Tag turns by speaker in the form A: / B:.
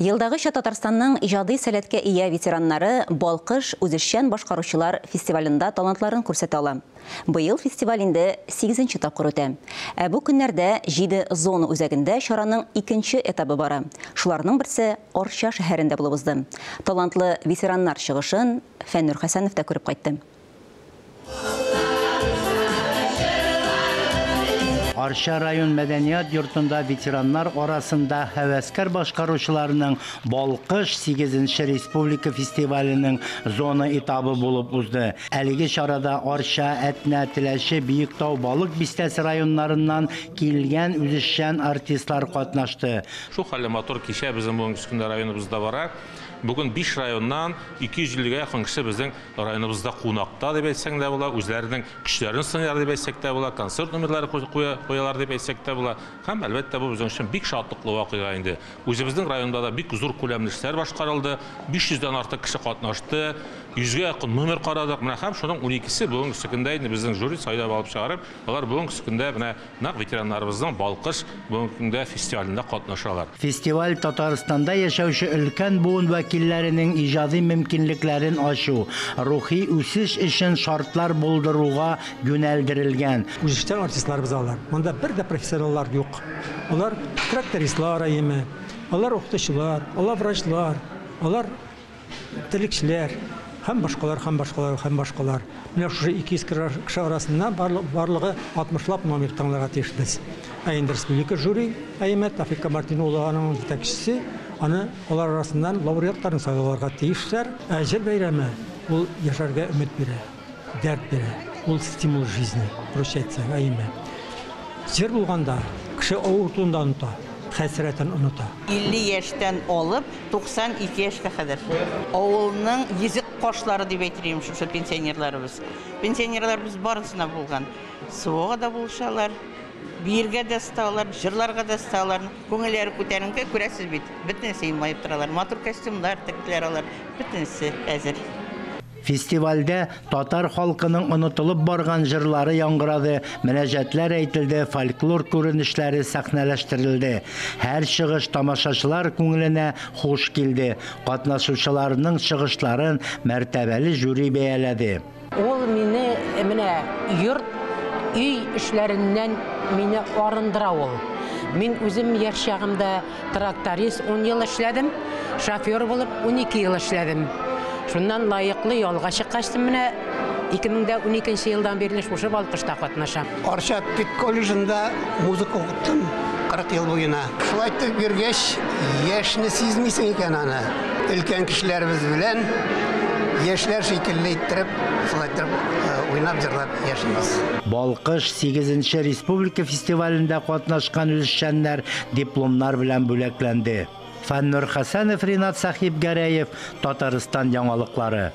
A: Елдагыча Татарстанның иҗади сәләткә ия ветераннары Балкыш үзешчән башкаручылар фестивалендә талантларын күрсәтә ала. Быел фестиваль инде 8-нче тапкыр үтә. Бу көннәрдә 7 зона үзәгендә чараның 2нче этабы бара. Шуларның берсе Арча шәһәрендә булып узды. Талантлы ветераннар чыгышын Фәннур Хәсәнов та күреп кайтты.
B: Арча район мәдәният йортында ветераннар арасында һәвәскәр башкаручыларның Балкыш 8-нче республика фестиваленең зона этабы булып узды. Әлеге чарада Арча, Әтнә, Теләче, Биектау, Балык бистәсе районнарыннан килгән үзешчән артистлар катнашты.
C: Шу хәлле мотор кичә безнең бүген көндә районыбызда бара. Бүген 5 районнан 250-гә якын кеше безнең районыбызда кунакта дип әйтсәң дә була, үзләренең көчләрен сынар дип әйтсәк дә була, концерт номерлары куялар дип әйтсәк дә була. Һәм әлбәттә бу безнең өчен бик шатлыклы вакыйга инде. Үзебезнең районда да бик зур күләмле эшләр башкарылды. 500-дән артык кеше катнашты. 100-гә якын номер карадык. Менә һәм шуның 12-се бүген көндә инде безнең жюри сайлап алып чыгарып, алар бүген көндә менә нәкъ ветераннарыбызның Балкыш бүген көндә фестивалендә катнашалар.
B: Фестиваль Татарстанда яшәүче өлкән буын вәкилләренең иҗади мөмкинлекләрен ачу, рухи үсеш өчен шартлар булдыруга юнәлдерелгән.
D: Үзешчән артистларыбыз алар. Монда бер дә профессионаллар юк. Алар трактористлар әйеме, алар укытучылар, алар врачлар, алар телекчеләр, һәм башкалар. Менә шушы 200 кеше арасында барлыгы 60лап номер таңларга тиешбез. Инде республика жюри әйеме Тафика Мартиноланың җитәкчесе аны алар арасыннан лауреатларын сайларга тиешләр. Җыр бәйрәме ул яшәргә өмет бирә, дәрт бирә, ул стимул жизни, прощаться әйеме. Җыр булганда кеше авыртуында оныта, хәсрәтен оныта.
E: 50 яшьтән алып 92 яшькә кадәр. Авылның йөзек кашлары дип әйтәм шушы пенсионерларыбыз. Пенсионерларыбыз барысына булган. Суга да булышалар, биргә дә сталар, җырларга да сталар. Күңелләре күтәренкә күрәсез бит. Бөтенсе елмаеп торалар. Матур костюмнар тектләр алар. Бөтенсе әзер.
B: Фестивальдә татар халкының онытылып барган җырлары яңгырады, мөнәҗәтләр әйтелде, фольклор күренешләре сәхнәләштерелде. Һәр чыгыш тамашачылар күңеленә хуш килде. Катнашучыларның чыгышларын мәртәбәле жюри бәяләде.
F: Ул мине менә йорт өй эшләреннән мине арындыра ул. Мин үзем яшь чагымда тракторист 10 ел эшләдем, шофер булып 12 ел эшләдем. Шуннан лайыклы ялга чыккачтым менә 2012 елдан бирле шушы Балкышта катнашам.
G: Арча Пит колледжында музыка укыттым 40 ел буена. Шулай итеп йөргәч, яшьне сизмисең икән аны. Өлкән кешеләребез белән яшьләр шикелле иттереп, шулай итеп уйнап җырлап яшибез.
B: Балкыш 8-нче республика фестивалендә катнашкан үзешчәннәр дипломнар белән бүләкләнде. Фәннур Хәсәнов, Ринат Сахиб Гәрәев, Татарстан яңалыклары.